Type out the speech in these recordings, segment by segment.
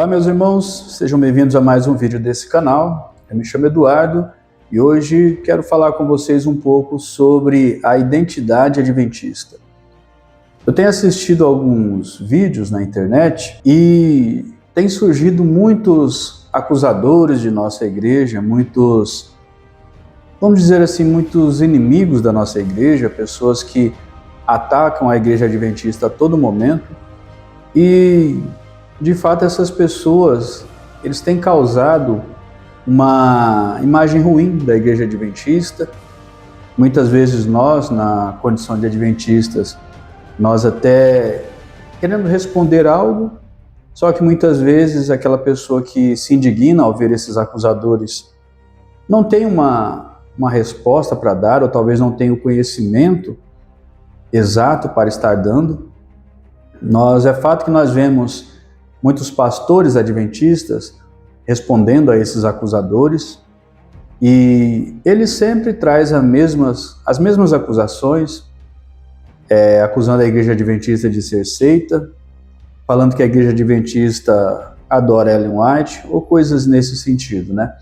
Olá, meus irmãos, sejam bem-vindos a mais um vídeo desse canal. Eu me chamo Eduardo e hoje quero falar com vocês um pouco sobre a identidade adventista. Eu tenho assistido alguns vídeos na internet e tem surgido muitos acusadores de nossa igreja, muitos inimigos da nossa igreja, pessoas que atacam a igreja adventista a todo momento e, de fato, essas pessoas, eles têm causado uma imagem ruim da igreja adventista. Muitas vezes nós, na condição de adventistas, nós até queremos responder algo, só que muitas vezes aquela pessoa que se indigna ao ver esses acusadores não tem uma resposta para dar, ou talvez não tenha o conhecimento exato para estar dando. É fato que nós vemos muitos pastores adventistas respondendo a esses acusadores e eles sempre trazem as mesmas acusações, acusando a igreja adventista de ser seita, falando que a igreja adventista adora Ellen White ou coisas nesse sentido, né?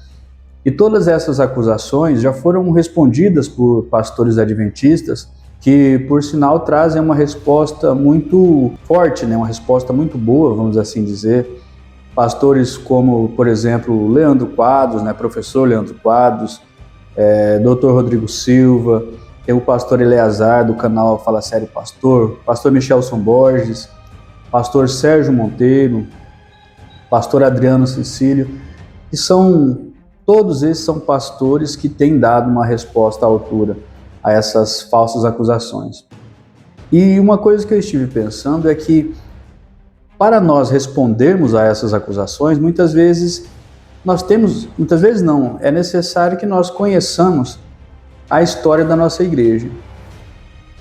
E todas essas acusações já foram respondidas por pastores adventistas que, por sinal, trazem uma resposta muito forte, né? Uma resposta muito boa, vamos assim dizer. Pastores como, por exemplo, Leandro Quadros, né? Professor Leandro Quadros, Dr. Rodrigo Silva, tem o pastor Eleazar do canal Fala Sério Pastor, pastor Michelson Borges, pastor Sérgio Monteiro, pastor Adriano Cecílio, e todos esses são pastores que têm dado uma resposta à altura a essas falsas acusações. E uma coisa que eu estive pensando é que, para nós respondermos a essas acusações, muitas vezes é necessário que nós conheçamos a história da nossa igreja.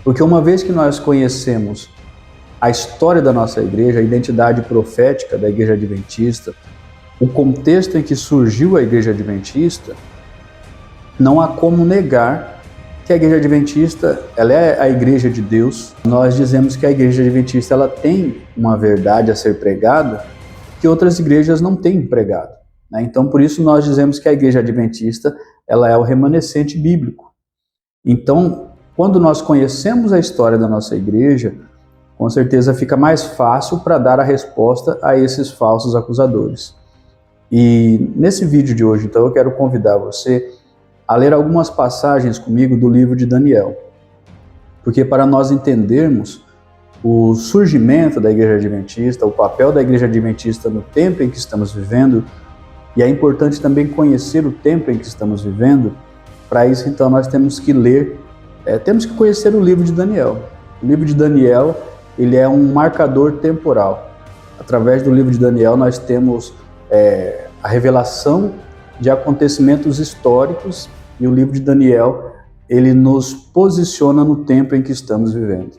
Porque uma vez que nós conhecemos a história da nossa igreja, a identidade profética da igreja adventista, o contexto em que surgiu a igreja adventista, não há como negar que a igreja adventista, ela é a igreja de Deus. Nós dizemos que a igreja adventista, ela tem uma verdade a ser pregada que outras igrejas não têm pregado, né? Então, por isso nós dizemos que a igreja adventista, ela é o remanescente bíblico. Então, quando nós conhecemos a história da nossa igreja, com certeza fica mais fácil para dar a resposta a esses falsos acusadores. E nesse vídeo de hoje, então, eu quero convidar você a ler algumas passagens comigo do livro de Daniel. Porque para nós entendermos o surgimento da igreja adventista, o papel da igreja adventista no tempo em que estamos vivendo, e é importante também conhecer o tempo em que estamos vivendo, para isso então nós temos que temos que conhecer o livro de Daniel. O livro de Daniel, ele é um marcador temporal. Através do livro de Daniel nós temos a revelação de acontecimentos históricos, e o livro de Daniel, ele nos posiciona no tempo em que estamos vivendo.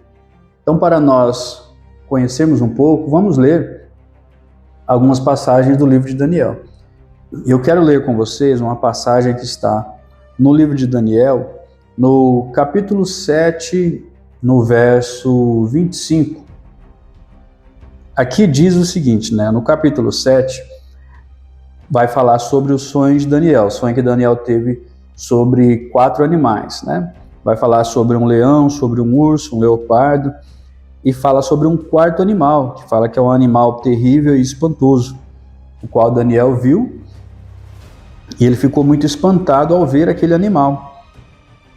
Então, para nós conhecermos um pouco, vamos ler algumas passagens do livro de Daniel. Eu quero ler com vocês uma passagem que está no livro de Daniel, no capítulo 7, no verso 25. Aqui diz o seguinte, né? No capítulo 7, vai falar sobre o sonho de Daniel, o sonho que Daniel teve sobre 4 animais, né? Vai falar sobre um leão, sobre um urso, um leopardo, e fala sobre um 4º animal, que fala que é um animal terrível e espantoso, o qual Daniel viu, e ele ficou muito espantado ao ver aquele animal.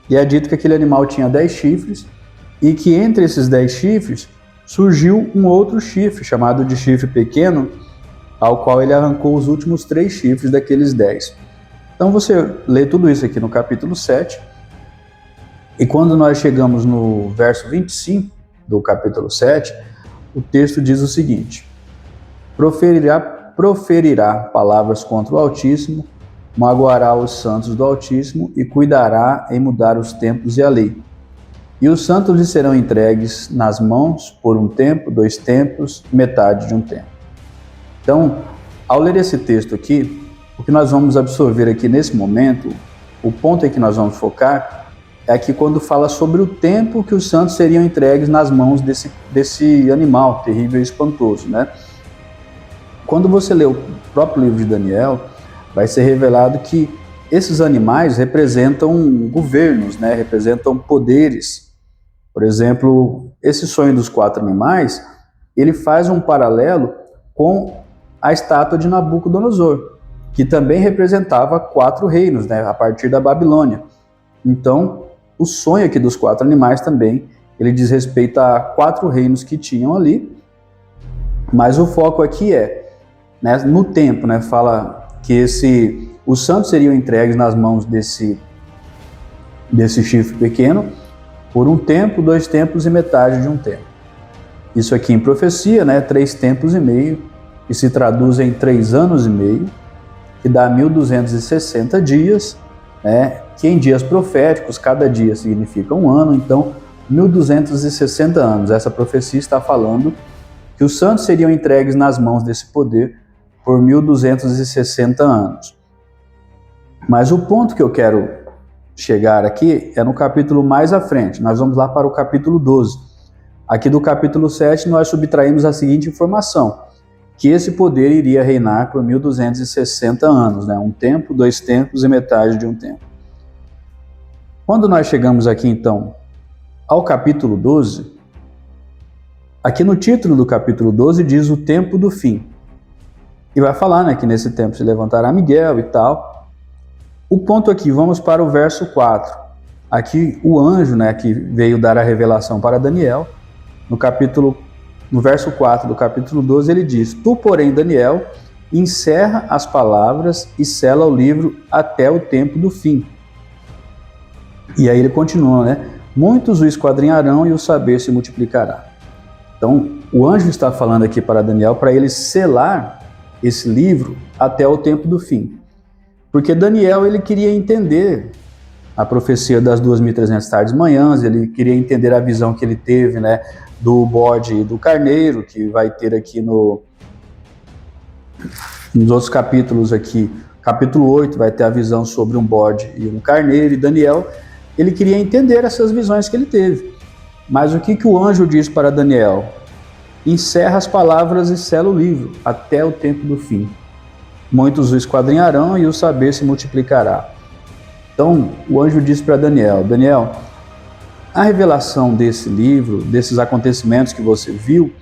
E é dito que aquele animal tinha 10 chifres, e que entre esses 10 chifres surgiu um outro chifre, chamado de chifre pequeno, ao qual ele arrancou os últimos 3 chifres daqueles 10. Então você lê tudo isso aqui no capítulo 7, e quando nós chegamos no verso 25 do capítulo 7, o texto diz o seguinte: proferirá palavras contra o Altíssimo, magoará os santos do Altíssimo e cuidará em mudar os tempos e a lei. E os santos lhe serão entregues nas mãos por um tempo, 2 tempos, metade de um tempo. Então, ao ler esse texto aqui, o que nós vamos absorver aqui nesse momento, o ponto em que nós vamos focar, é que quando fala sobre o tempo que os santos seriam entregues nas mãos desse animal terrível e espantoso, né? quando você lê o próprio livro de Daniel, vai ser revelado que esses animais representam governos, né? Representam poderes. Por exemplo, esse sonho dos 4 animais, ele faz um paralelo com a estátua de Nabucodonosor, que também representava 4 reinos, né? A partir da Babilônia. Então, o sonho aqui dos 4 animais também, ele diz respeito a 4 reinos que tinham ali, mas o foco aqui é, né, no tempo, né? Fala que os santos seriam entregues nas mãos desse chifre pequeno por um tempo, 2 tempos e metade de um tempo. Isso aqui em profecia, né, 3 tempos e meio, que se traduz em 3 anos e meio, que dá 1260 dias, né, que em dias proféticos, cada dia significa um ano, então 1260 anos. Essa profecia está falando que os santos seriam entregues nas mãos desse poder por 1260 anos. Mas o ponto que eu quero chegar aqui é no capítulo mais à frente. Nós vamos lá para o capítulo 12. Aqui do capítulo 7 nós subtraímos a seguinte informação, que esse poder iria reinar por 1260 anos, né? Um tempo, 2 tempos e metade de um tempo. Quando nós chegamos aqui então ao capítulo 12, aqui no título do capítulo 12 diz o tempo do fim. E vai falar, né, que nesse tempo se levantará Miguel e tal. O ponto aqui, vamos para o verso 4. Aqui o anjo, né, que veio dar a revelação para Daniel, no verso 4 do capítulo 12, ele diz: Tu, porém, Daniel, encerra as palavras e sela o livro até o tempo do fim. E aí ele continua, né? Muitos o esquadrinharão e o saber se multiplicará. Então, o anjo está falando aqui para Daniel para ele selar esse livro até o tempo do fim. Porque Daniel, ele queria entender a profecia das 2.300 tardes manhãs, ele queria entender a visão que ele teve, né, do bode e do carneiro, que vai ter aqui nos outros capítulos aqui. Capítulo 8 vai ter a visão sobre um bode e um carneiro, e Daniel, ele queria entender essas visões que ele teve. Mas o que o anjo diz para Daniel? Encerra as palavras e sela o livro até o tempo do fim. Muitos o esquadrinharão e o saber se multiplicará. Então, o anjo diz para Daniel: Daniel, a revelação desse livro, desses acontecimentos que você viu,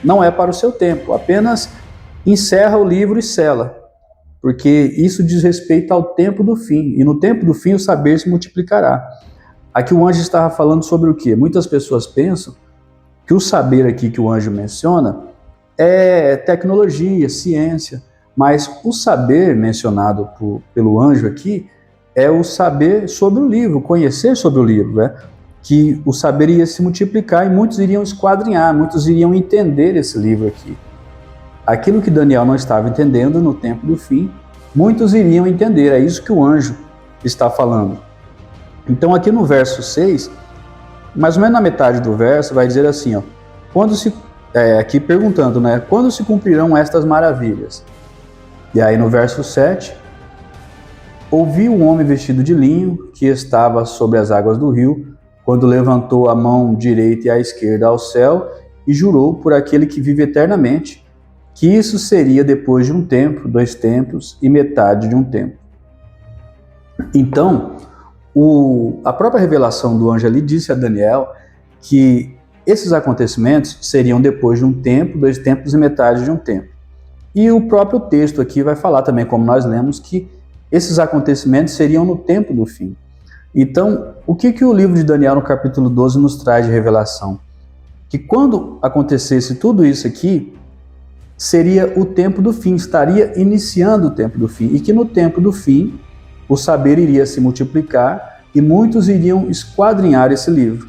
não é para o seu tempo, apenas encerra o livro e sela, porque isso diz respeito ao tempo do fim, e no tempo do fim o saber se multiplicará. Aqui o anjo estava falando sobre o quê? Muitas pessoas pensam que o saber aqui que o anjo menciona é tecnologia, ciência, mas o saber mencionado pelo anjo aqui é o saber sobre o livro, conhecer sobre o livro, né? Que o saber ia se multiplicar e muitos iriam esquadrinhar, muitos iriam entender esse livro aqui. Aquilo que Daniel não estava entendendo no tempo do fim, muitos iriam entender, é isso que o anjo está falando. Então aqui no verso 6, mais ou menos na metade do verso, vai dizer assim, ó, aqui perguntando, né, quando se cumprirão estas maravilhas? E aí no verso 7, ouvi um homem vestido de linho que estava sobre as águas do rio, quando levantou a mão direita e a esquerda ao céu e jurou por aquele que vive eternamente, que isso seria depois de um tempo, 2 tempos e metade de um tempo. Então, a própria revelação do anjo ali disse a Daniel que esses acontecimentos seriam depois de um tempo, 2 tempos e metade de um tempo. E o próprio texto aqui vai falar também, como nós lemos, que esses acontecimentos seriam no tempo do fim. Então, o que o livro de Daniel no capítulo 12 nos traz de revelação? Que quando acontecesse tudo isso aqui, seria o tempo do fim, estaria iniciando o tempo do fim, e que no tempo do fim, o saber iria se multiplicar e muitos iriam esquadrinhar esse livro.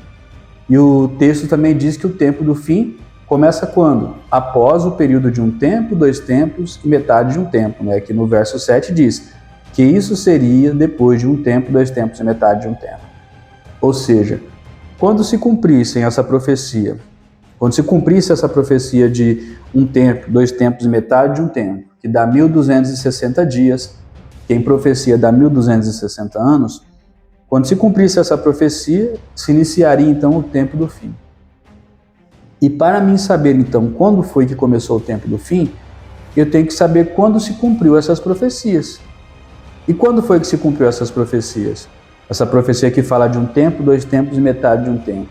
E o texto também diz que o tempo do fim começa quando? Após o período de um tempo, 2 tempos e metade de um tempo, né? Que no verso 7 diz que isso seria depois de um tempo, 2 tempos e metade de um tempo. Ou seja, quando se cumprissem essa profecia, quando se cumprisse essa profecia de um tempo, 2 tempos e metade de um tempo, que dá 1260 dias, que em profecia dá 1260 anos, quando se cumprisse essa profecia, se iniciaria então o tempo do fim. E para mim saber então quando foi que começou o tempo do fim, eu tenho que saber quando se cumpriu essas profecias. E quando foi que se cumpriu essas profecias? Essa profecia que fala de um tempo, 2 tempos e metade de um tempo.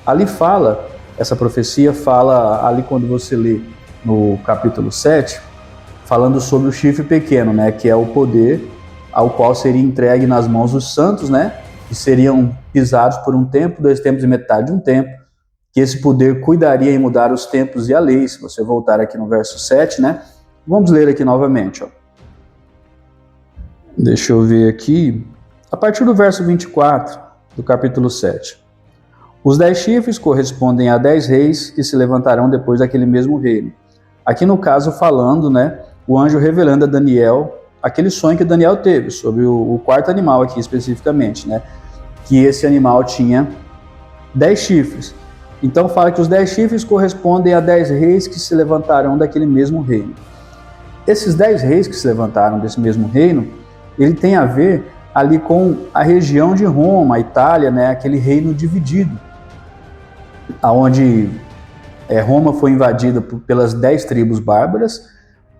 Ali fala, essa profecia fala ali quando você lê no capítulo 7, falando sobre o chifre pequeno, né, que é o poder ao qual seria entregue nas mãos dos santos, né, que seriam pisados por um tempo, 2 tempos e metade de um tempo, que esse poder cuidaria em mudar os tempos e a lei. Se você voltar aqui no verso 7, né, vamos ler aqui novamente, ó. Deixa eu ver aqui, a partir do verso 24 do capítulo 7. Os 10 chifres correspondem a 10 reis que se levantarão depois daquele mesmo reino. Aqui no caso falando, né, o anjo revelando a Daniel aquele sonho que Daniel teve sobre o quarto animal aqui especificamente, né, que esse animal tinha 10 chifres. Então fala que os 10 chifres correspondem a 10 reis que se levantarão daquele mesmo reino. Esses 10 reis que se levantaram desse mesmo reino, ele tem a ver ali com a região de Roma, a Itália, né, aquele reino dividido, onde Roma foi invadida pelas 10 tribos bárbaras,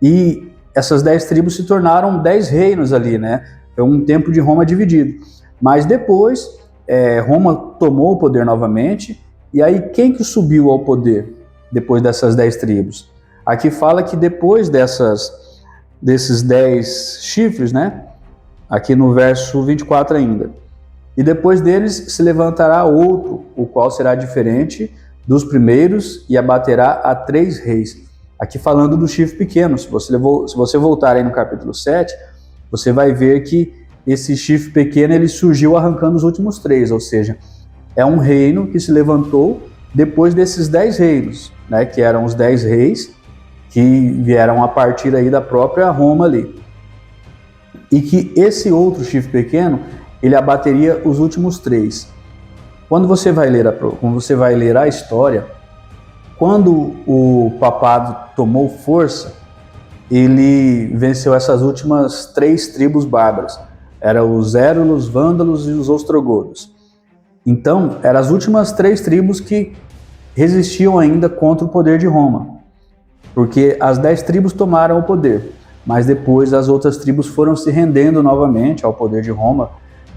e essas 10 tribos se tornaram 10 reinos ali, né? É um tempo de Roma dividido. Mas depois, Roma tomou o poder novamente, e aí quem que subiu ao poder depois dessas 10 tribos? Aqui fala que depois desses 10 chifres, né? Aqui no verso 24 ainda. E depois deles se levantará outro, o qual será diferente dos primeiros e abaterá a 3 reis. Aqui falando do chifre pequeno, se você voltar aí no capítulo 7, você vai ver que esse chifre pequeno ele surgiu arrancando os últimos 3, ou seja, é um reino que se levantou depois desses 10 reinos, né, que eram os 10 reis que vieram a partir aí da própria Roma ali. E que esse outro chifre pequeno, ele abateria os últimos 3. Quando você vai ler a história, quando o papado tomou força, ele venceu essas últimas 3 tribos bárbaras. Eram os Érulos, os Vândalos e os Ostrogodos. Então, eram as últimas 3 tribos que resistiam ainda contra o poder de Roma. Porque as 10 tribos tomaram o poder, mas depois as outras tribos foram se rendendo novamente ao poder de Roma,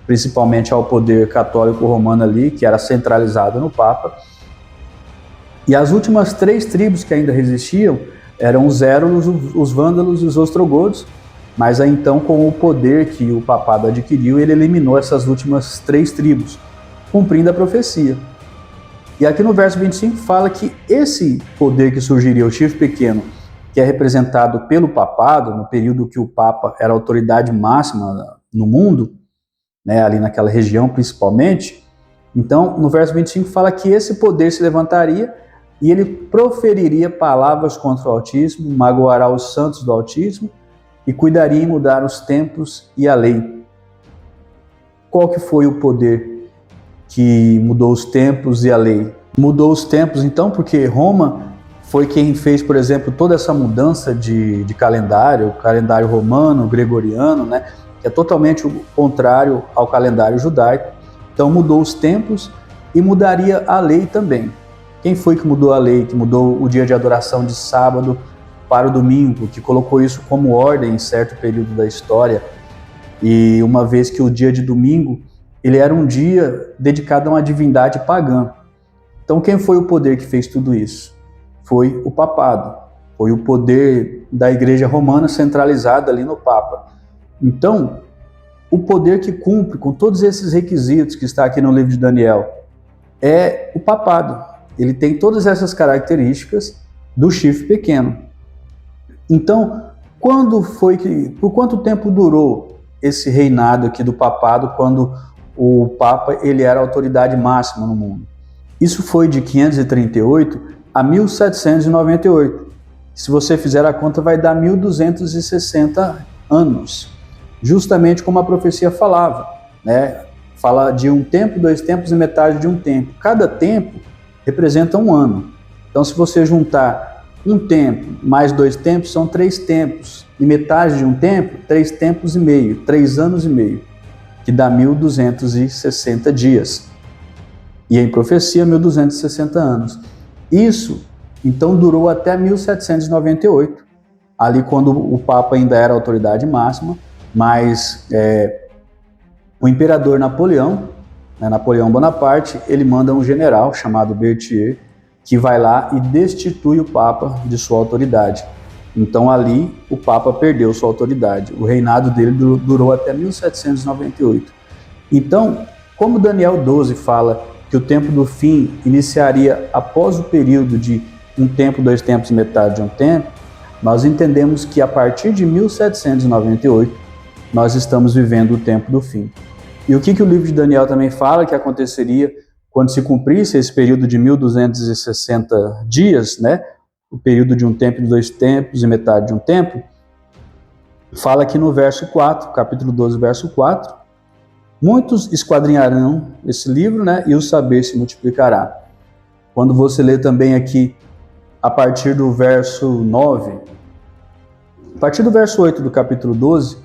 principalmente ao poder católico romano ali, que era centralizado no Papa. E as últimas 3 tribos que ainda resistiam eram os Érulos, os Vândalos e os Ostrogodos, mas aí então com o poder que o papado adquiriu, ele eliminou essas últimas 3 tribos, cumprindo a profecia. E aqui no verso 25 fala que esse poder que surgiria, o chifre pequeno, que é representado pelo papado, no período que o Papa era a autoridade máxima no mundo, né, ali naquela região principalmente, então no verso 25 fala que esse poder se levantaria e ele proferiria palavras contra o Altíssimo, magoará os santos do Altíssimo e cuidaria em mudar os tempos e a lei. Qual que foi o poder que mudou os tempos e a lei? Mudou os tempos, então, porque Roma foi quem fez, por exemplo, toda essa mudança de calendário, o calendário romano, o gregoriano, né, que é totalmente o contrário ao calendário judaico. Então mudou os tempos e mudaria a lei também. Quem foi que mudou a lei, que mudou o dia de adoração de sábado para o domingo, que colocou isso como ordem em certo período da história? E uma vez que o dia de domingo, ele era um dia dedicado a uma divindade pagã. Então quem foi o poder que fez tudo isso? Foi o papado, foi o poder da Igreja Romana centralizada ali no Papa. Então, o poder que cumpre com todos esses requisitos que está aqui no livro de Daniel é o papado. Ele tem todas essas características do chifre pequeno. Então, por quanto tempo durou esse reinado aqui do papado, quando o Papa ele era a autoridade máxima no mundo? Isso foi de 538 a 1798. Se você fizer a conta, vai dar 1260 anos. Justamente como a profecia falava, né? Fala de um tempo, 2 tempos e metade de um tempo. Cada tempo representa um ano. Então, se você juntar um tempo mais 2 tempos, são 3 tempos. E metade de um tempo, 3 tempos e meio, 3 anos e meio, que dá 1260 dias. E em profecia, 1260 anos. Isso, então, durou até 1798. ali quando o Papa ainda era a autoridade máxima, mas o imperador Napoleão, Napoleão Bonaparte, ele manda um general chamado Berthier, que vai lá e destitui o Papa de sua autoridade. Então ali o Papa perdeu sua autoridade. O reinado dele durou até 1798. Então, como Daniel 12 fala que o tempo do fim iniciaria após o período de um tempo, 2 tempos e metade de um tempo, nós entendemos que a partir de 1798 nós estamos vivendo o tempo do fim. E o que o livro de Daniel também fala que aconteceria quando se cumprisse esse período de 1260 dias, o período de um tempo, de 2 tempos e metade de um tempo, fala aqui no verso 4, capítulo 12, verso 4, muitos esquadrinharão esse livro, e o saber se multiplicará. Quando você lê também aqui, a partir do verso 9, a partir do verso 8 do capítulo 12,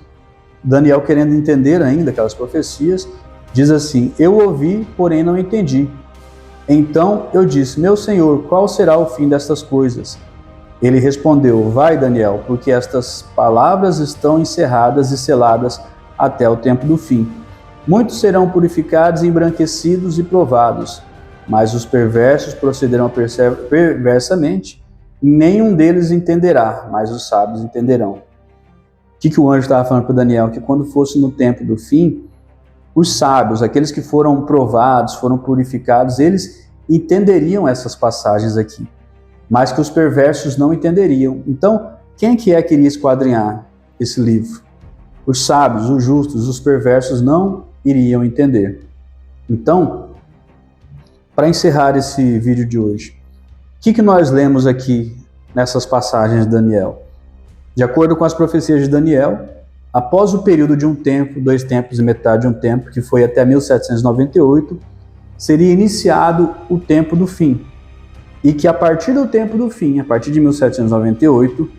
Daniel, querendo entender ainda aquelas profecias, diz assim: eu ouvi, porém não entendi. Então eu disse: meu senhor, qual será o fim destas coisas? Ele respondeu: vai, Daniel, porque estas palavras estão encerradas e seladas até o tempo do fim. Muitos serão purificados, embranquecidos e provados, mas os perversos procederão perversamente, nenhum deles entenderá, mas os sábios entenderão. O que o anjo estava falando para Daniel? Que quando fosse no tempo do fim, os sábios, aqueles que foram provados, foram purificados, eles entenderiam essas passagens aqui, mas que os perversos não entenderiam. Então, quem que iria esquadrinhar esse livro? Os sábios, os justos, os perversos não iriam entender. Então, para encerrar esse vídeo de hoje, o que nós lemos aqui nessas passagens de Daniel? De acordo com as profecias de Daniel, após o período de um tempo, 2 tempos e metade de um tempo, que foi até 1798, seria iniciado o tempo do fim. E que a partir do tempo do fim, a partir de 1798,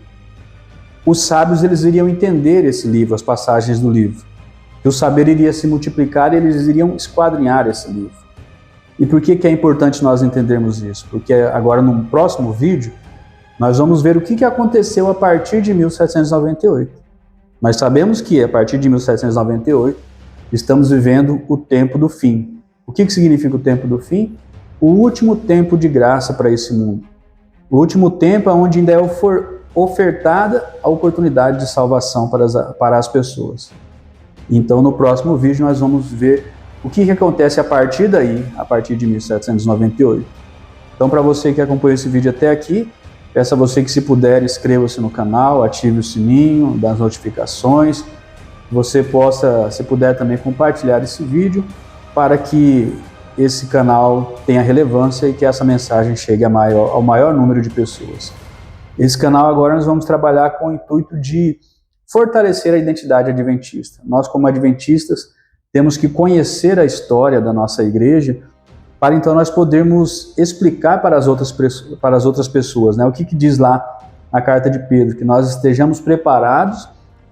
os sábios eles iriam entender esse livro, as passagens do livro. Que o saber iria se multiplicar e eles iriam esquadrinhar esse livro. E por que é importante nós entendermos isso? Porque agora no próximo vídeo, nós vamos ver o que aconteceu a partir de 1798. Nós sabemos que a partir de 1798 estamos vivendo o tempo do fim. O que significa o tempo do fim? O último tempo de graça para esse mundo. O último tempo onde ainda é ofertada a oportunidade de salvação para as pessoas. Então no próximo vídeo nós vamos ver o que acontece a partir daí, a partir de 1798. Então para você que acompanhou esse vídeo até aqui, peço a você que, se puder, inscreva-se no canal, ative o sininho das notificações. Você possa, se puder, também compartilhar esse vídeo para que esse canal tenha relevância e que essa mensagem chegue ao maior número de pessoas. Esse canal agora nós vamos trabalhar com o intuito de fortalecer a identidade adventista. Nós, como adventistas, temos que conhecer a história da nossa igreja para então nós podermos explicar para as outras pessoas, o que diz lá a carta de Pedro, que nós estejamos preparados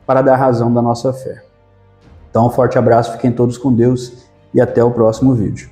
para dar razão da nossa fé. Então, um forte abraço, fiquem todos com Deus e até o próximo vídeo.